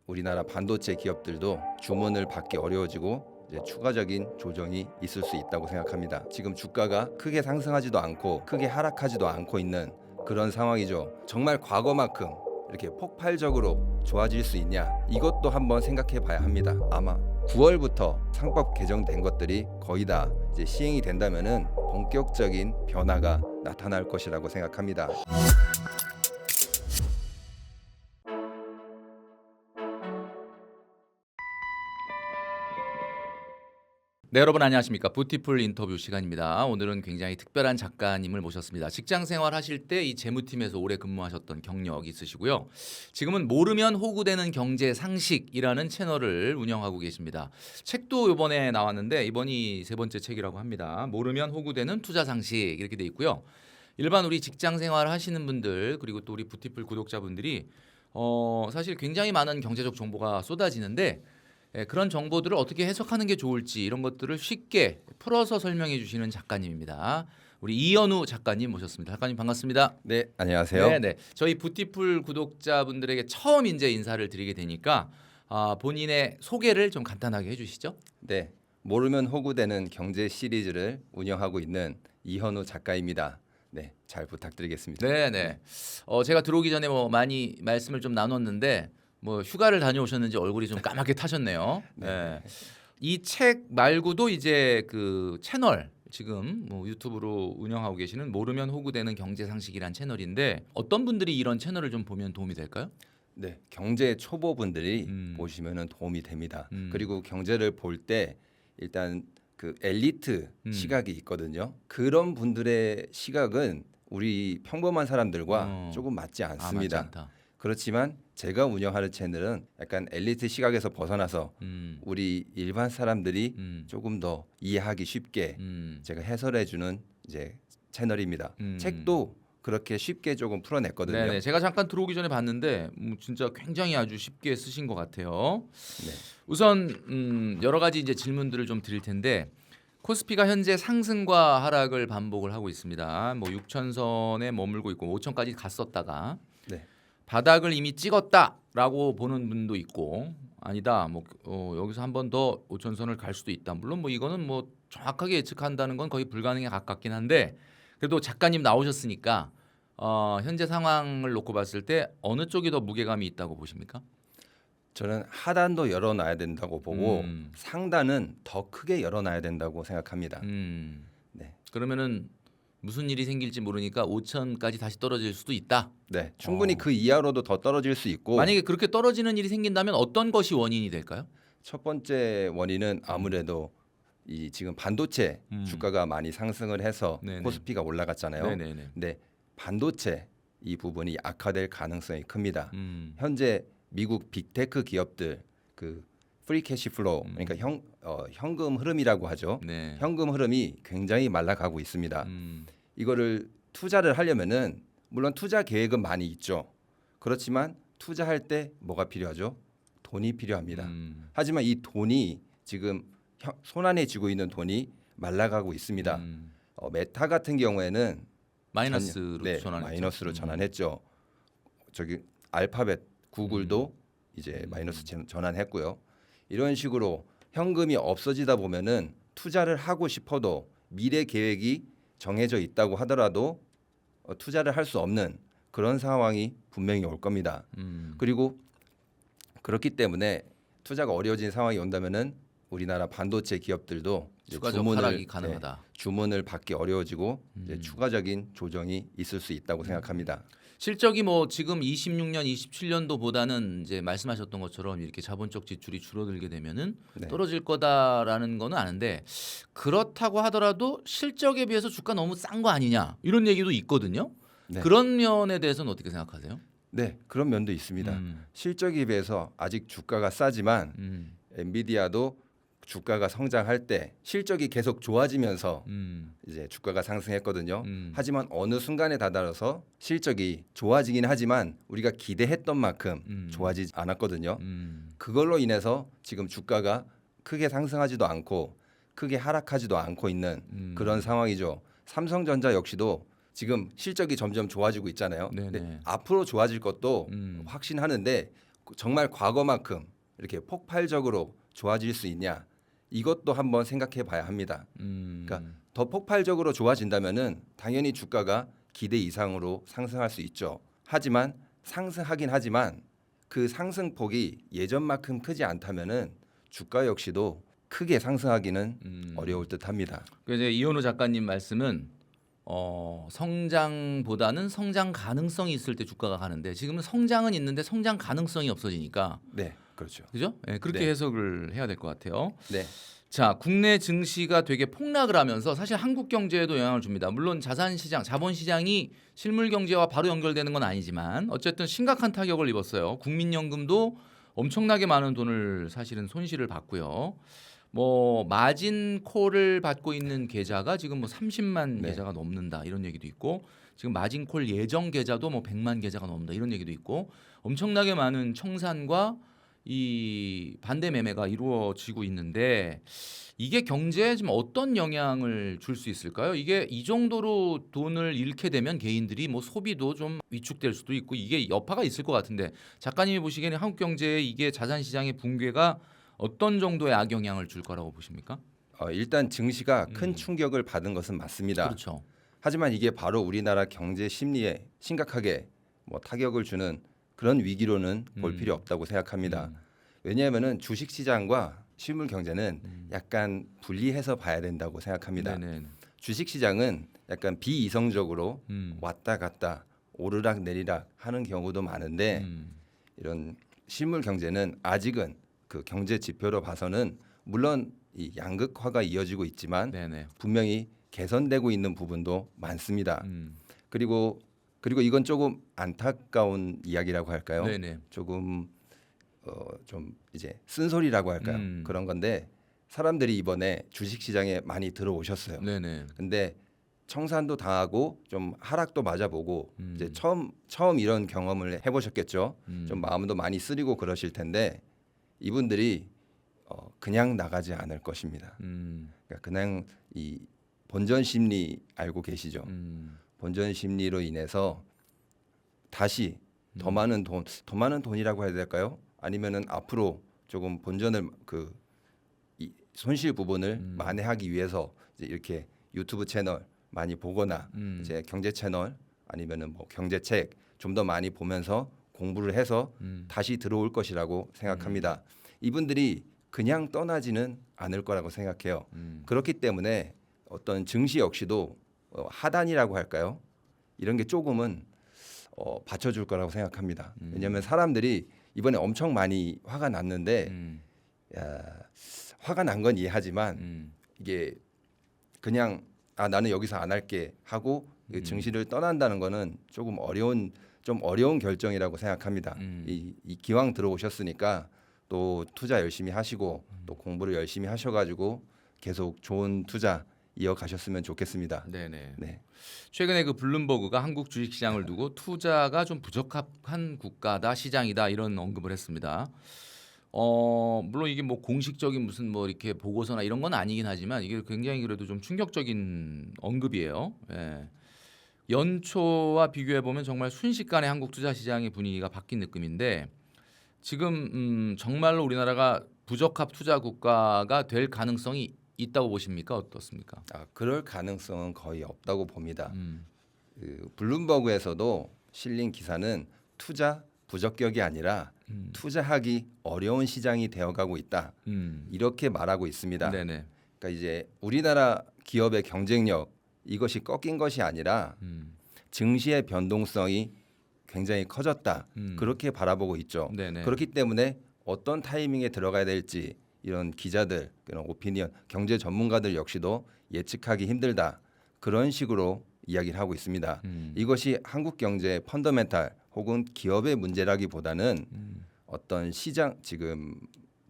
우리나라 반도체 기업들도 주문을 받기 어려워지고 이제 추가적인 조정이 있을 수 있다고 생각합니다. 지금 주가가 크게 상승하지도 않고 크게 하락하지도 않고 있는 그런 상황이죠. 정말 과거만큼 이렇게 폭발적으로 좋아질 수 있냐? 이것도 한번 생각해 봐야 합니다. 아마 9월부터 상법 개정된 것들이 거의 다 이제 시행이 된다면은 본격적인 변화가 나타날 것이라고 생각합니다. 네, 여러분 안녕하십니까. 뷰티풀 인터뷰 시간입니다. 오늘은 굉장히 특별한 작가님을 모셨습니다. 직장 생활 하실 때 이 재무팀에서 오래 근무하셨던 경력 있으시고요. 지금은 모르면 호구되는 경제 상식이라는 채널을 운영하고 계십니다. 책도 이번에 나왔는데 이번이 세 번째 책이라고 합니다. 모르면 호구되는 투자 상식 이렇게 돼 있고요. 일반 우리 직장 생활 하시는 분들 그리고 또 우리 뷰티풀 구독자분들이 사실 굉장히 많은 경제적 정보가 쏟아지는데 그런 정보들을 어떻게 해석하는 게 좋을지 이런 것들을 쉽게 풀어서 설명해 주시는 작가님입니다. 우리 이현우 작가님 모셨습니다. 작가님 반갑습니다. 네, 안녕하세요. 네. 저희 뷰티풀 구독자분들에게 처음 이제 인사를 드리게 되니까 본인의 소개를 좀 간단하게 해주시죠. 네, 모르면 호구되는 경제 시리즈를 운영하고 있는 이현우 작가입니다. 네, 잘 부탁드리겠습니다. 네. 제가 들어오기 전에 뭐 많이 말씀을 좀 나눴는데 뭐 휴가를 다녀오셨는지 얼굴이 좀 까맣게 타셨네요. 네. 이 책 말고도 이제 그 채널 지금 뭐 유튜브로 운영하고 계시는 모르면 호구되는 경제 상식이란 채널인데 어떤 분들이 이런 채널을 좀 보면 도움이 될까요? 네, 경제 초보분들이 보시면은 도움이 됩니다. 그리고 경제를 볼 때 일단 그 엘리트 시각이 있거든요. 그런 분들의 시각은 우리 평범한 사람들과 조금 맞지 않습니다. 맞지 않다. 그렇지만 제가 운영하는 채널은 약간 엘리트 시각에서 벗어나서 우리 일반 사람들이 조금 더 이해하기 쉽게 제가 해설해주는 이제 채널입니다. 책도 그렇게 쉽게 조금 풀어냈거든요. 네네. 제가 잠깐 들어오기 전에 봤는데 진짜 굉장히 아주 쉽게 쓰신 것 같아요. 네. 우선 여러 가지 이제 질문들을 좀 드릴 텐데 코스피가 현재 상승과 하락을 반복을 하고 있습니다. 뭐 6천선에 머물고 있고 5천까지 갔었다가 네. 바닥을 이미 찍었다라고 보는 분도 있고 아니다. 뭐 여기서 한 번 더 5천선을 갈 수도 있다. 물론 뭐 이거는 뭐 정확하게 예측한다는 건 거의 불가능에 가깝긴 한데 그래도 작가님 나오셨으니까 현재 상황을 놓고 봤을 때 어느 쪽이 더 무게감이 있다고 보십니까? 저는 하단도 열어놔야 된다고 보고 상단은 더 크게 열어놔야 된다고 생각합니다. 네. 그러면은 무슨 일이 생길지 모르니까 5천까지 다시 떨어질 수도 있다. 네, 충분히 그 이하로도 더 떨어질 수 있고 만약에 그렇게 떨어지는 일이 생긴다면 어떤 것이 원인이 될까요? 첫 번째 원인은 아무래도 이 지금 반도체 주가가 많이 상승을 해서 네네. 코스피가 올라갔잖아요. 네네네. 근데 반도체 이 부분이 악화될 가능성이 큽니다. 음. 현재 미국 빅테크 기업들 그 프리 캐시 플로우 그러니까 현금 흐름이라고 하죠. 네. 현금 흐름이 굉장히 말라가고 있습니다. 음. 이거를 투자를 하려면은 물론 투자 계획은 많이 있죠. 그렇지만 투자할 때 뭐가 필요하죠? 돈이 필요합니다. 하지만 이 돈이 지금 손안에 쥐고 있는 돈이 말라가고 있습니다. 메타 같은 경우에는 마이너스로 네, 전환했죠. 마이너스로 전환했죠. 저기 알파벳 구글도 이제 마이너스 전환했고요. 이런 식으로 현금이 없어지다 보면은 투자를 하고 싶어도 미래 계획이 정해져 있다고 하더라도 투자를 할 수 없는 그런 상황이 분명히 올 겁니다. 그리고 그렇기 때문에 투자가 어려워진 상황이 온다면은 우리나라 반도체 기업들도 이제 추가적 하락이 가능하다. 주문을 받기 어려워지고 이제 추가적인 조정이 있을 수 있다고 생각합니다. 실적이 뭐 지금 26년, 27년도보다는 이제 말씀하셨던 것처럼 이렇게 자본적 지출이 줄어들게 되면은 네. 떨어질 거다라는 거는 아는데 그렇다고 하더라도 실적에 비해서 주가 너무 싼 거 아니냐 이런 얘기도 있거든요. 네. 그런 면에 대해서는 어떻게 생각하세요? 네, 그런 면도 있습니다. 실적에 비해서 아직 주가가 싸지만 엔비디아도 주가가 성장할 때 실적이 계속 좋아지면서 이제 주가가 상승했거든요. 하지만 어느 순간에 다다라서 실적이 좋아지긴 하지만 우리가 기대했던 만큼 좋아지지 않았거든요. 그걸로 인해서 지금 주가가 크게 상승하지도 않고 크게 하락하지도 않고 있는 그런 상황이죠. 삼성전자 역시도 지금 실적이 점점 좋아지고 있잖아요. 네네. 근데 앞으로 좋아질 것도 확신하는데 정말 과거만큼 이렇게 폭발적으로 좋아질 수 있냐 이것도 한번 생각해 봐야 합니다. 그러니까 더 폭발적으로 좋아진다면은 당연히 주가가 기대 이상으로 상승할 수 있죠. 하지만 상승하긴 하지만 그 상승폭이 예전만큼 크지 않다면은 주가 역시도 크게 상승하기는 어려울 듯합니다. 그래서 이제 이현우 작가님 말씀은 성장보다는 성장 가능성이 있을 때 주가가 가는데 지금은 성장은 있는데 성장 가능성이 없어지니까 네, 그렇죠. 그죠? 네, 그렇게 네. 해석을 해야 될 것 같아요. 네, 자, 국내 증시가 되게 폭락을 하면서 사실 한국 경제에도 영향을 줍니다. 물론 자산시장, 자본시장이 실물 경제와 바로 연결되는 건 아니지만 어쨌든 심각한 타격을 입었어요. 국민연금도 엄청나게 많은 돈을 사실은 손실을 봤고요. 뭐 마진 콜을 받고 있는 계좌가 지금 뭐 30만 네. 계좌가 넘는다 이런 얘기도 있고 지금 마진 콜 예정 계좌도 뭐 100만 계좌가 넘는다 이런 얘기도 있고 엄청나게 많은 청산과 이 반대 매매가 이루어지고 있는데 이게 경제에 지금 어떤 영향을 줄 수 있을까요? 이게 이 정도로 돈을 잃게 되면 개인들이 뭐 소비도 좀 위축될 수도 있고 이게 여파가 있을 것 같은데 작가님이 보시기에는 한국 경제에 이게 자산 시장의 붕괴가 어떤 정도의 악영향을 줄 거라고 보십니까? 일단 증시가 큰 충격을 받은 것은 맞습니다. 그렇죠. 하지만 이게 바로 우리나라 경제 심리에 심각하게 뭐 타격을 주는 그런 위기로는 볼 필요 없다고 생각합니다. 왜냐하면은 주식 시장과 실물 경제는 약간 분리해서 봐야 된다고 생각합니다. 네네. 주식 시장은 약간 비이성적으로 왔다 갔다 오르락 내리락 하는 경우도 많은데 이런 실물 경제는 아직은 그 경제 지표로 봐서는 물론 이 양극화가 이어지고 있지만 네네. 분명히 개선되고 있는 부분도 많습니다. 그리고 이건 조금 안타까운 이야기라고 할까요? 네네. 조금 좀 이제 쓴소리라고 할까요? 그런 건데 사람들이 이번에 주식 시장에 많이 들어오셨어요. 네네. 근데 청산도 당하고 좀 하락도 맞아보고 이제 처음 이런 경험을 해보셨겠죠. 좀 마음도 많이 쓰리고 그러실 텐데 이분들이 그냥 나가지 않을 것입니다. 그러니까 그냥 이 본전 심리 알고 계시죠? 본전 심리로 인해서 다시 더 많은 돈이라고 해야 될까요? 아니면은 앞으로 조금 본전을 이 손실 부분을 만회하기 위해서 이제 이렇게 유튜브 채널 많이 보거나 이제 경제 채널 아니면은 뭐 경제책 좀 더 많이 보면서 공부를 해서 다시 들어올 것이라고 생각합니다. 이분들이 그냥 떠나지는 않을 거라고 생각해요. 그렇기 때문에 어떤 증시 역시도 하단이라고 할까요? 이런 게 조금은 받쳐줄 거라고 생각합니다. 왜냐하면 사람들이 이번에 엄청 많이 화가 났는데 화가 난 건 이해하지만 이게 그냥 나는 여기서 안 할게 하고 증시를 떠난다는 거는 조금 어려운 결정이라고 생각합니다. 이 기왕 들어오셨으니까 또 투자 열심히 하시고 또 공부를 열심히 하셔가지고 계속 좋은 투자 이어가셨으면 좋겠습니다. 네네. 네. 최근에 그 블룸버그가 한국 주식 시장을 두고 투자가 좀 부적합한 국가다 시장이다 이런 언급을 했습니다. 물론 이게 뭐 공식적인 무슨 뭐 이렇게 보고서나 이런 건 아니긴 하지만 이게 굉장히 그래도 좀 충격적인 언급이에요. 예. 연초와 비교해 보면 정말 순식간에 한국 투자 시장의 분위기가 바뀐 느낌인데 지금 정말로 우리나라가 부적합 투자 국가가 될 가능성이 있다고 보십니까? 어떻습니까? 그럴 가능성은 거의 없다고 봅니다. 그 블룸버그에서도 실린 기사는 투자 부적격이 아니라 투자하기 어려운 시장이 되어가고 있다. 이렇게 말하고 있습니다. 네네. 그러니까 이제 우리나라 기업의 경쟁력 이것이 꺾인 것이 아니라 증시의 변동성이 굉장히 커졌다. 그렇게 바라보고 있죠. 네네. 그렇기 때문에 어떤 타이밍에 들어가야 될지 이런 기자들, 그런 오피니언, 경제 전문가들 역시도 예측하기 힘들다. 그런 식으로 이야기를 하고 있습니다. 이것이 한국 경제의 펀더멘탈 혹은 기업의 문제라기보다는 어떤 시장 지금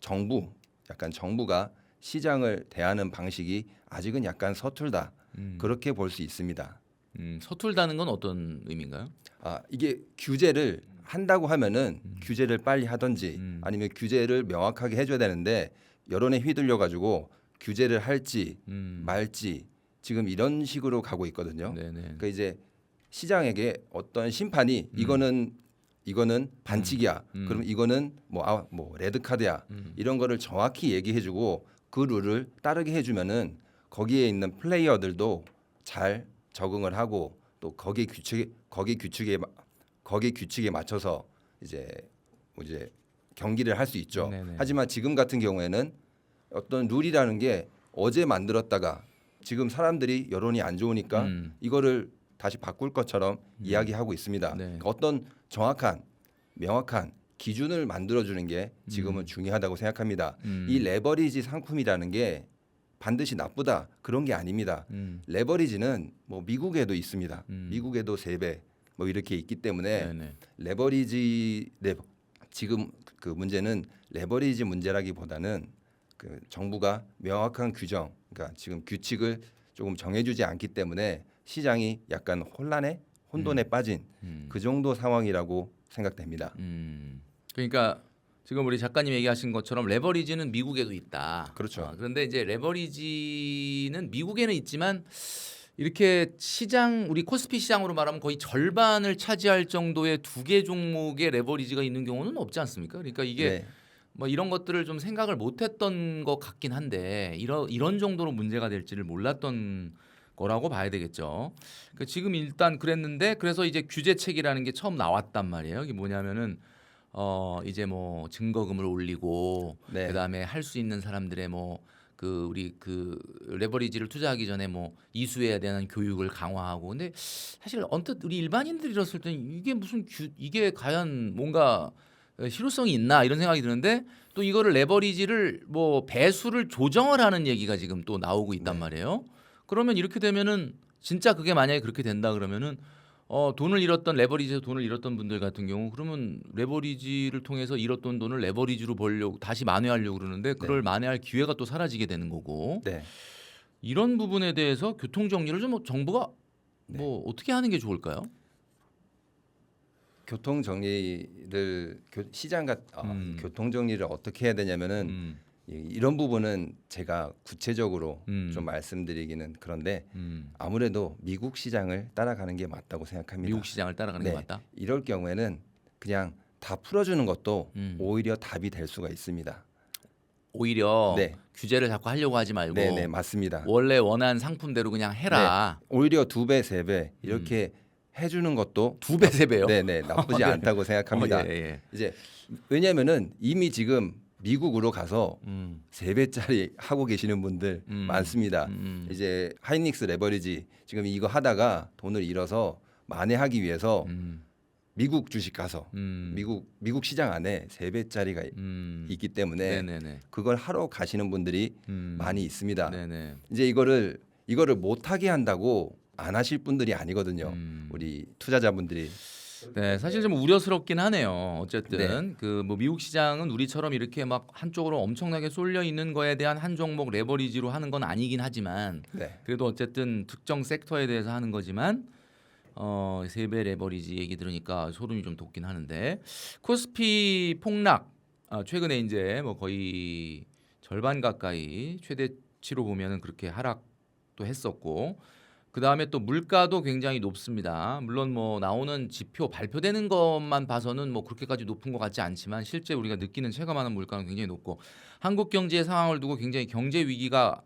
정부가 시장을 대하는 방식이 아직은 약간 서툴다. 그렇게 볼 수 있습니다. 서툴다는 건 어떤 의미인가요? 이게 규제를 한다고 하면은 규제를 빨리 하든지 아니면 규제를 명확하게 해줘야 되는데 여론에 휘둘려 가지고 규제를 할지 말지 지금 이런 식으로 가고 있거든요. 네네. 그러니까 이제 시장에게 어떤 심판이 이거는 이거는 반칙이야. 그럼 이거는 뭐 레드 카드야. 이런 거를 정확히 얘기해주고 그 룰을 따르게 해주면은 거기에 있는 플레이어들도 잘 적응을 하고 또 거기 규칙에 맞춰서 이제 경기를 할 수 있죠. 네네. 하지만 지금 같은 경우에는 어떤 룰이라는 게 어제 만들었다가 지금 사람들이 여론이 안 좋으니까 이거를 다시 바꿀 것처럼 이야기하고 있습니다. 네. 그러니까 어떤 정확한 명확한 기준을 만들어주는 게 지금은 중요하다고 생각합니다. 이 레버리지 상품이라는 게 반드시 나쁘다 그런 게 아닙니다. 레버리지는 뭐 미국에도 있습니다. 미국에도 3배 뭐 이렇게 있기 때문에 네네. 지금 그 문제는 레버리지 문제라기보다는 그 정부가 명확한 규정, 그러니까 지금 규칙을 조금 정해주지 않기 때문에 시장이 약간 혼돈에 빠진 그 정도 상황이라고 생각됩니다. 그러니까 지금 우리 작가님 얘기하신 것처럼 레버리지는 미국에도 있다. 그렇죠. 그런데 이제 레버리지는 미국에는 있지만 이렇게 시장 우리 코스피 시장으로 말하면 거의 절반을 차지할 정도의 2개 종목의 레버리지가 있는 경우는 없지 않습니까? 그러니까 이게 네. 뭐 이런 것들을 좀 생각을 못했던 것 같긴 한데 이런 정도로 문제가 될지를 몰랐던 거라고 봐야 되겠죠. 그러니까 지금 일단 그랬는데 그래서 이제 규제책이라는 게 처음 나왔단 말이에요. 이게 뭐냐면은 이제 뭐 증거금을 올리고 네. 그다음에 할 수 있는 사람들의 뭐 그 우리 그 레버리지를 투자하기 전에 뭐 이수에 대한 교육을 강화하고 근데 사실 언뜻 우리 일반인들이 들었을 때는 이게 무슨 이게 과연 뭔가 실효성이 있나 이런 생각이 드는데 또 이거를 레버리지를 뭐 배수를 조정을 하는 얘기가 지금 또 나오고 있단 말이에요. 그러면 이렇게 되면은 진짜 그게 만약에 그렇게 된다 그러면은 돈을 잃었던 레버리지에서 돈을 잃었던 분들 같은 경우 그러면 레버리지를 통해서 잃었던 돈을 레버리지로 벌려고 다시 만회하려고 그러는데 그걸 만회할 기회가 또 사라지게 되는 거고 네. 이런 부분에 대해서 교통 정리를 좀 정부가 뭐 어떻게 하는 게 좋을까요? 교통 정리를 교통 정리를 어떻게 해야 되냐면은 이런 부분은 제가 구체적으로 좀 말씀드리기는 그런데 아무래도 미국 시장을 따라가는 게 맞다고 생각합니다. 미국 시장을 따라가는 게 맞다. 이럴 경우에는 그냥 다 풀어주는 것도 오히려 답이 될 수가 있습니다. 오히려 네. 규제를 자꾸 하려고 하지 말고 네, 맞습니다. 원래 원하는 상품대로 그냥 해라. 오히려 2배, 3배 이렇게 해주는 것도 2배, 3배요? 네, 나쁘지 않다고 생각합니다. 예. 이제 왜냐하면은 이미 지금 미국으로 가서 3배짜리 하고 계시는 분들 많습니다. 이제 하이닉스 레버리지 지금 이거 하다가 돈을 잃어서 만회하기 위해서 미국 주식 가서 미국 시장 안에 3배짜리가 있기 때문에 네네네. 그걸 하러 가시는 분들이 많이 있습니다. 네네. 이제 이거를 못하게 한다고 안 하실 분들이 아니거든요. 우리 투자자분들이. 네, 사실 좀 우려스럽긴 하네요. 어쨌든 그 뭐 미국 시장은 우리처럼 이렇게 막 한쪽으로 엄청나게 쏠려 있는 거에 대한 한 종목 레버리지로 하는 건 아니긴 하지만 그래도 어쨌든 특정 섹터에 대해서 하는 거지만 3배 레버리지 얘기 들으니까 소름이 좀 돋긴 하는데 코스피 폭락 최근에 이제 뭐 거의 절반 가까이 최대치로 보면은 그렇게 하락도 했었고 그 다음에 또 물가도 굉장히 높습니다. 물론 뭐 나오는 지표 발표되는 것만 봐서는 뭐 그렇게까지 높은 것 같지 않지만 실제 우리가 느끼는 체감하는 물가는 굉장히 높고 한국 경제의 상황을 두고 굉장히 경제 위기가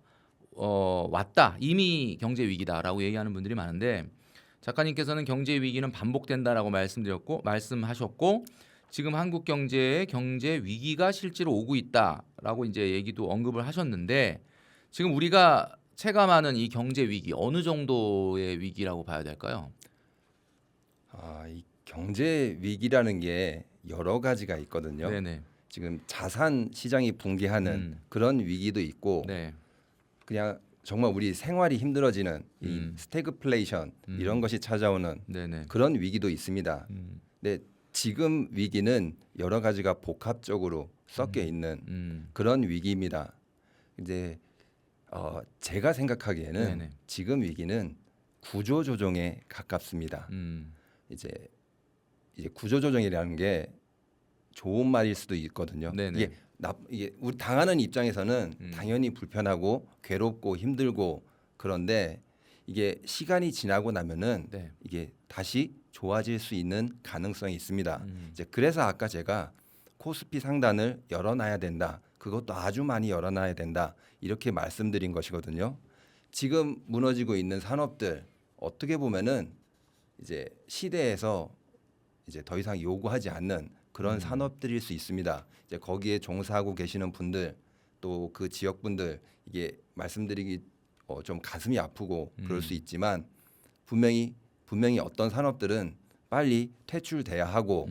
왔다 이미 경제 위기다라고 얘기하는 분들이 많은데 작가님께서는 경제 위기는 반복된다라고 말씀하셨고 지금 한국 경제의 경제 위기가 실제로 오고 있다라고 이제 얘기도 언급을 하셨는데 지금 우리가 체감하는 이 경제 위기 어느 정도의 위기라고 봐야 될까요? 이 경제 위기라는 게 여러 가지가 있거든요. 네네. 지금 자산 시장이 붕괴하는 그런 위기도 있고 네. 그냥 정말 우리 생활이 힘들어지는 이 스태그플레이션 이런 것이 찾아오는 네네. 그런 위기도 있습니다. 근데 지금 위기는 여러 가지가 복합적으로 섞여 있는 그런 위기입니다. 이제 제가 생각하기에는 네네. 지금 위기는 구조 조정에 가깝습니다. 이제 구조 조정이라는 게 좋은 말일 수도 있거든요. 네네. 이게 우리 당하는 입장에서는 당연히 불편하고 괴롭고 힘들고 그런데 이게 시간이 지나고 나면은 네. 이게 다시 좋아질 수 있는 가능성이 있습니다. 이제 그래서 아까 제가 코스피 상단을 열어놔야 된다. 그것도 아주 많이 열어놔야 된다. 이렇게 말씀드린 것이거든요. 지금 무너지고 있는 산업들 어떻게 보면은 이제 시대에서 이제 더 이상 요구하지 않는 그런 산업들일 수 있습니다. 이제 거기에 종사하고 계시는 분들 또 그 지역 분들 이게 말씀드리기 좀 가슴이 아프고 그럴 수 있지만 분명히 어떤 산업들은 빨리 퇴출돼야 하고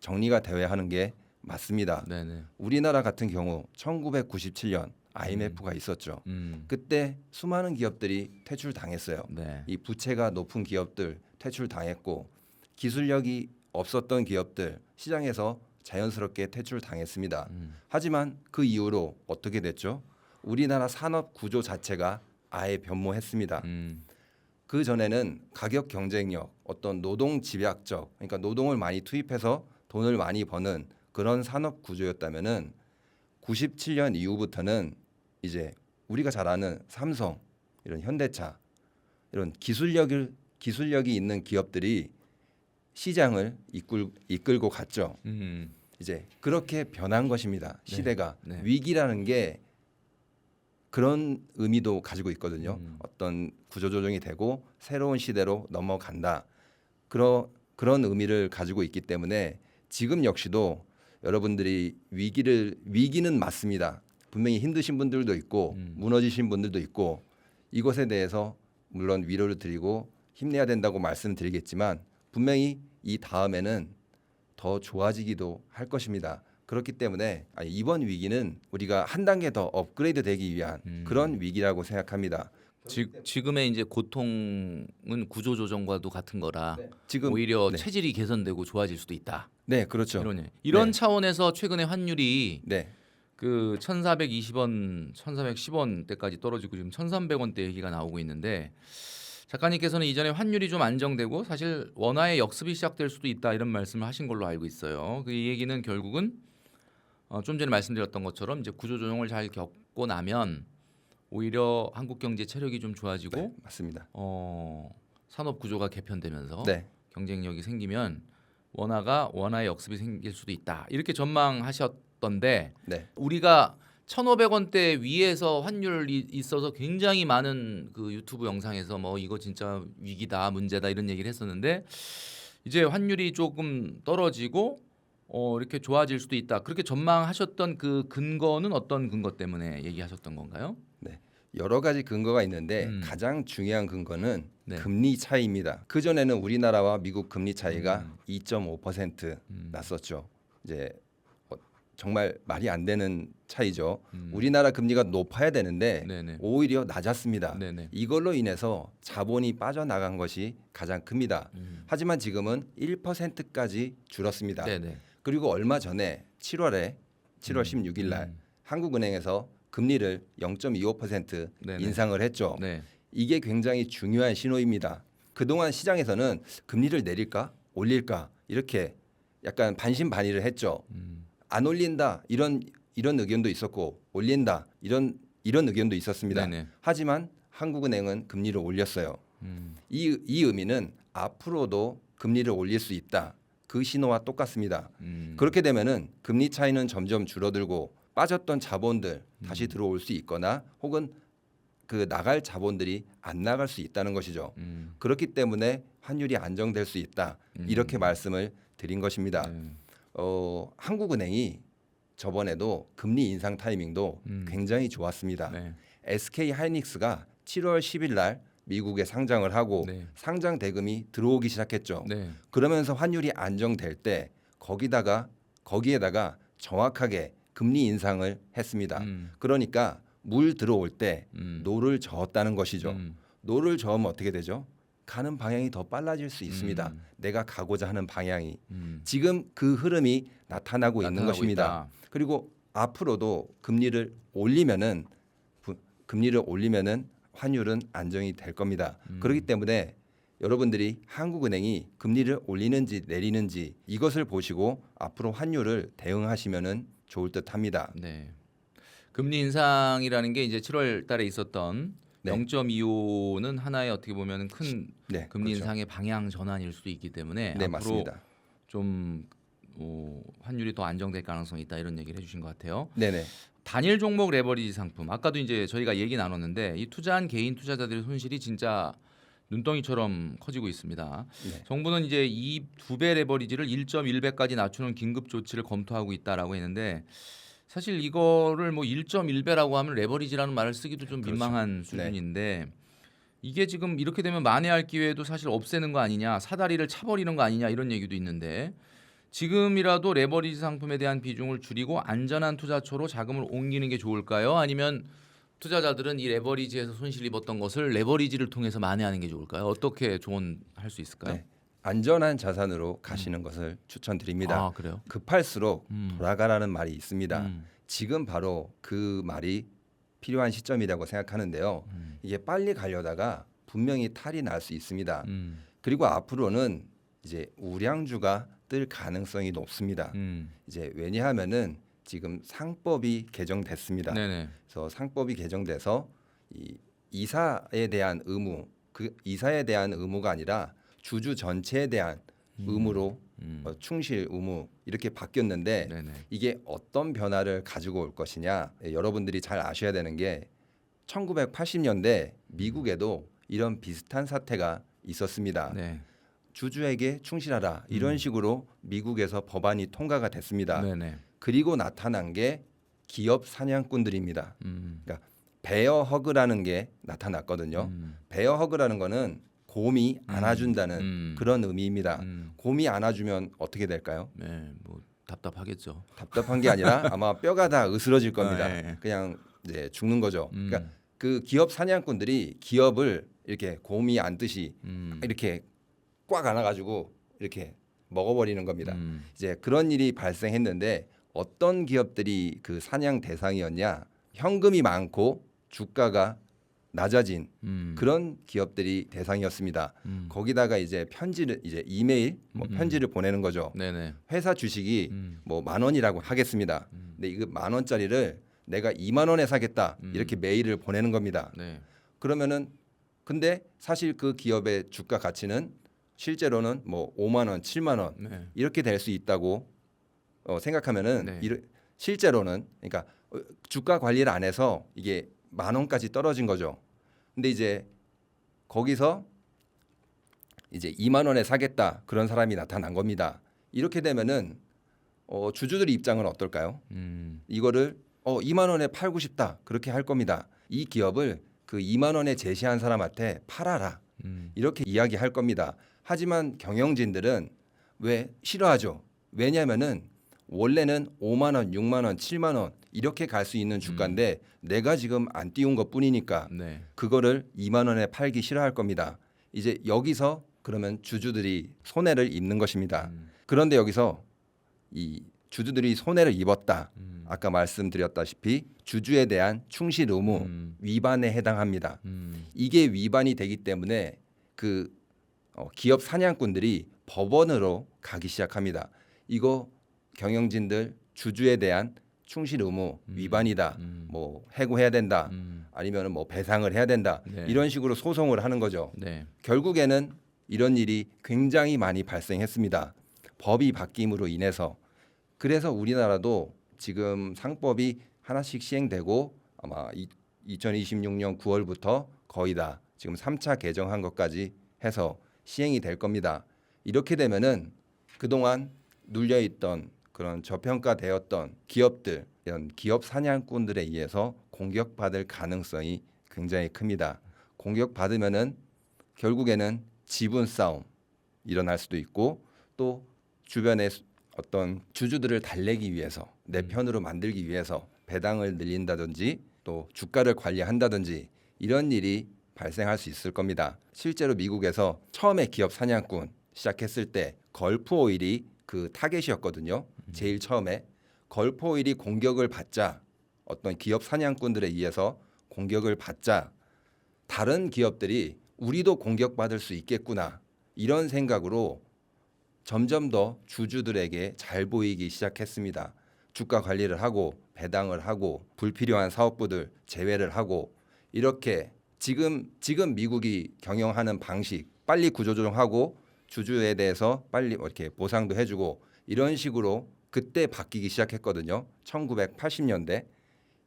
정리가 되어야 하는 게 맞습니다. 네네. 우리나라 같은 경우 1997년 IMF가 있었죠. 그때 수많은 기업들이 퇴출당했어요. 네. 이 부채가 높은 기업들 퇴출당했고 기술력이 없었던 기업들 시장에서 자연스럽게 퇴출당했습니다. 하지만 그 이후로 어떻게 됐죠? 우리나라 산업 구조 자체가 아예 변모했습니다. 그 전에는 가격 경쟁력, 어떤 노동 집약적, 그러니까 노동을 많이 투입해서 돈을 많이 버는 그런 산업 구조였다면은 97년 이후부터는 이제 우리가 잘 아는 삼성, 이런 현대차, 이런 기술력이 있는 기업들이 시장을 이끌고 갔죠. 이제 그렇게 변한 것입니다. 시대가 네. 위기라는 게 그런 의미도 가지고 있거든요. 어떤 구조조정이 되고 새로운 시대로 넘어간다. 그런 의미를 가지고 있기 때문에 지금 역시도 여러분들이 위기는 맞습니다. 분명히 힘드신 분들도 있고 무너지신 분들도 있고 이것에 대해서 물론 위로를 드리고 힘내야 된다고 말씀드리겠지만 분명히 이 다음에는 더 좋아지기도 할 것입니다. 그렇기 때문에 이번 위기는 우리가 한 단계 더 업그레이드 되기 위한 그런 위기라고 생각합니다. 지금의 이제 고통은 구조조정과도 같은 거라 지금 오히려 네. 체질이 개선되고 좋아질 수도 있다. 네, 그렇죠. 이런 네. 차원에서 최근에 환율이 네, 그 1,420원, 1,410원 대까지 떨어지고 지금 1,300원대 얘기가 나오고 있는데 작가님께서는 이전에 환율이 좀 안정되고 사실 원화의 역습이 시작될 수도 있다 이런 말씀을 하신 걸로 알고 있어요. 그 이 얘기는 결국은 좀 전에 말씀드렸던 것처럼 이제 구조조정을 잘 겪고 나면 오히려 한국 경제 체력이 좀 좋아지고 네, 맞습니다. 산업 구조가 개편되면서 네, 경쟁력이 생기면 원화의 역습이 생길 수도 있다 이렇게 전망하셨던데 네, 우리가 1,500원대 위에서 환율이 있어서 굉장히 많은 그 유튜브 영상에서 뭐 이거 진짜 위기다 문제다 이런 얘기를 했었는데 이제 환율이 조금 떨어지고 이렇게 좋아질 수도 있다 그렇게 전망하셨던 그 근거는 어떤 근거 때문에 얘기하셨던 건가요? 네. 여러 가지 근거가 있는데 가장 중요한 근거는 네. 금리 차이입니다. 그 전에는 우리나라와 미국 금리 차이가 2.5% 났었죠. 이제 정말 말이 안 되는 차이죠. 우리나라 금리가 높아야 되는데 네네. 오히려 낮았습니다. 네네. 이걸로 인해서 자본이 빠져나간 것이 가장 큽니다. 하지만 지금은 1%까지 줄었습니다. 네네. 그리고 얼마 전에 7월 16일 날 한국은행에서 금리를 0.25% 네네. 인상을 했죠. 네. 이게 굉장히 중요한 신호입니다. 그동안 시장에서는 금리를 내릴까 올릴까 이렇게 약간 반신반의를 했죠. 안 올린다 이런 의견도 있었고 올린다 이런 의견도 있었습니다. 네네. 하지만 한국은행은 금리를 올렸어요. 이 의미는 앞으로도 금리를 올릴 수 있다. 그 신호와 똑같습니다. 그렇게 되면은 금리 차이는 점점 줄어들고 빠졌던 자본들 다시 들어올 수 있거나 혹은 그 나갈 자본들이 안 나갈 수 있다는 것이죠. 그렇기 때문에 환율이 안정될 수 있다. 이렇게 말씀을 드린 것입니다. 한국은행이 저번에도 금리 인상 타이밍도 굉장히 좋았습니다. 네. SK 하이닉스가 7월 10일 날 미국에 상장을 하고 네. 상장 대금이 들어오기 시작했죠. 네. 그러면서 환율이 안정될 때 거기에다가 정확하게 금리 인상을 했습니다. 그러니까 물 들어올 때 노를 저었다는 것이죠. 노를 저으면 어떻게 되죠? 가는 방향이 더 빨라질 수 있습니다. 내가 가고자 하는 방향이 지금 그 흐름이 나타나고 있는 것입니다. 있다. 그리고 앞으로도 금리를 올리면은 환율은 안정이 될 겁니다. 그렇기 때문에 여러분들이 한국은행이 금리를 올리는지 내리는지 이것을 보시고 앞으로 환율을 대응하시면은 좋을 듯합니다. 네. 금리 인상이라는 게 이제 7월 달에 있었던 네. 0.25는 하나의 어떻게 보면 큰 네, 금리 그렇죠. 인상의 방향 전환일 수도 있기 때문에 네, 앞으로 맞습니다. 좀 환율이 더 안정될 가능성이 있다 이런 얘기를 해주신 것 같아요. 네네. 단일 종목 레버리지 상품 아까도 이제 저희가 얘기 나눴는데 이 투자한 개인 투자자들의 손실이 진짜 눈덩이처럼 커지고 있습니다. 네. 정부는 이제 이 2배 레버리지를 1.1배까지 낮추는 긴급 조치를 검토하고 있다라고 했는데 사실 이거를 뭐 1.1배라고 하면 레버리지라는 말을 쓰기도 좀 그렇죠. 민망한 네. 수준인데 이게 지금 이렇게 되면 만회할 기회도 사실 없애는 거 아니냐, 사다리를 차버리는 거 아니냐 이런 얘기도 있는데 지금이라도 레버리지 상품에 대한 비중을 줄이고 안전한 투자처로 자금을 옮기는 게 좋을까요? 아니면 투자자들은 이 레버리지에서 손실 입었던 것을 레버리지를 통해서 만회하는 게 좋을까요? 어떻게 조언할 수 있을까요? 네. 안전한 자산으로 가시는 것을 추천드립니다. 아 그래요? 급할수록 돌아가라는 말이 있습니다. 음. 지금 바로 그 말이 필요한 시점이라고 생각하는데요. 이게 빨리 가려다가 분명히 탈이 날 수 있습니다. 그리고 앞으로는 이제 우량주가 뜰 가능성이 높습니다. 이제 왜냐하면은 지금 상법이 개정됐습니다. 네네. 그래서 상법이 개정돼서 이 이사에 대한 의무, 그 이사에 대한 의무가 아니라 주주 전체에 대한 의무로 충실 의무 이렇게 바뀌었는데 네네. 이게 어떤 변화를 가지고 올 것이냐 여러분들이 잘 아셔야 되는 게 1980년대 미국에도 이런 비슷한 사태가 있었습니다. 네. 주주에게 충실하라 이런 식으로 미국에서 법안이 통과가 됐습니다. 네네. 그리고 나타난 게 기업 사냥꾼들입니다. 음. 그러니까 베어 허그라는 게 나타났거든요. 베어 허그라는 거는 곰이 안아준다는 그런 의미입니다. 곰이 안아주면 어떻게 될까요? 네, 뭐 답답하겠죠. 답답한 게 아니라 아마 뼈가 다 으스러질 겁니다. 예. 그냥 이제 죽는 거죠. 그러니까 그 기업 사냥꾼들이 기업을 이렇게 곰이 안듯이 이렇게 꽉 안아가지고 이렇게 먹어버리는 겁니다. 이제 그런 일이 발생했는데 어떤 기업들이 그 사냥 대상이었냐? 현금이 많고 주가가 낮아진 그런 기업들이 대상이었습니다. 거기다가 이제 편지를 이제 이메일 뭐 편지를 보내는 거죠. 네네. 회사 주식이 뭐 10,000원이라고 하겠습니다. 근데 이거 10,000원짜리를 내가 20,000원에 사겠다 이렇게 메일을 보내는 겁니다. 네. 그러면은 근데 사실 그 기업의 주가 가치는 실제로는 뭐 5만 원, 7만 원 네. 이렇게 될 수 있다고 생각하면은 네. 실제로는 그러니까 주가 관리를 안 해서 이게 10,000원까지 떨어진 거죠. 근데 이제 거기서 이제 2만 원에 사겠다 그런 사람이 나타난 겁니다. 이렇게 되면은 주주들 입장은 어떨까요? 이거를 2만 원에 팔고 싶다 그렇게 할 겁니다. 이 기업을 그 2만 원에 제시한 사람한테 팔아라 이렇게 이야기할 겁니다. 하지만 경영진들은 왜 싫어하죠? 왜냐하면은 원래는 5만 원, 6만 원, 7만 원 이렇게 갈 수 있는 주가인데 내가 지금 안 띄운 것뿐이니까 네. 그거를 2만 원에 팔기 싫어할 겁니다. 이제 여기서 그러면 주주들이 손해를 입는 것입니다. 그런데 여기서 이 주주들이 손해를 입었다. 아까 말씀드렸다시피 주주에 대한 충실 의무 위반에 해당합니다. 이게 위반이 되기 때문에 그 기업 사냥꾼들이 법원으로 가기 시작합니다. 이거 경영진들 주주에 대한 충실 의무 위반이다. 뭐 해고해야 된다. 아니면 뭐 배상을 해야 된다. 네. 이런 식으로 소송을 하는 거죠. 네. 결국에는 이런 일이 굉장히 많이 발생했습니다. 법이 바뀜으로 인해서. 그래서 우리나라도 지금 상법이 하나씩 시행되고 아마 2026년 9월부터 거의 다 지금 3차 개정한 것까지 해서 시행이 될 겁니다. 이렇게 되면은 그동안 눌려 있던 그런 저평가되었던 기업들, 이런 기업 사냥꾼들에 의해서 공격받을 가능성이 굉장히 큽니다. 공격받으면은 결국에는 지분 싸움 일어날 수도 있고 또 주변에 어떤 주주들을 달래기 위해서 내 편으로 만들기 위해서 배당을 늘린다든지 또 주가를 관리한다든지 이런 일이 발생할 수 있을 겁니다. 실제로 미국에서 처음에 기업 사냥꾼 시작했을 때 걸프 오일이 그 타겟이었거든요. 제일 처음에 걸프 오일이 공격을 받자 어떤 기업 사냥꾼들에 의해서 공격을 받자 다른 기업들이 우리도 공격받을 수 있겠구나 이런 생각으로 점점 더 주주들에게 잘 보이기 시작했습니다. 주가 관리를 하고 배당을 하고 불필요한 사업부들 제외를 하고 이렇게 지금 미국이 경영하는 방식 빨리 구조조정하고 주주에 대해서 빨리 이렇게 보상도 해주고 이런 식으로 그때 바뀌기 시작했거든요. 1980년대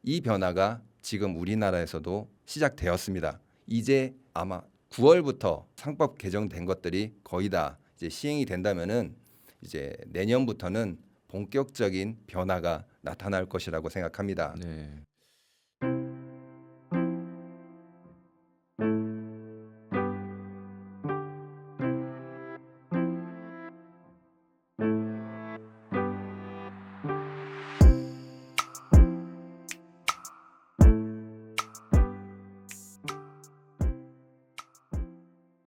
이 변화가 지금 우리나라에서도 시작되었습니다. 이제 아마 9월부터 상법 개정된 것들이 거의 다 이제 시행이 된다면은 이제 내년부터는 본격적인 변화가 나타날 것이라고 생각합니다. 네.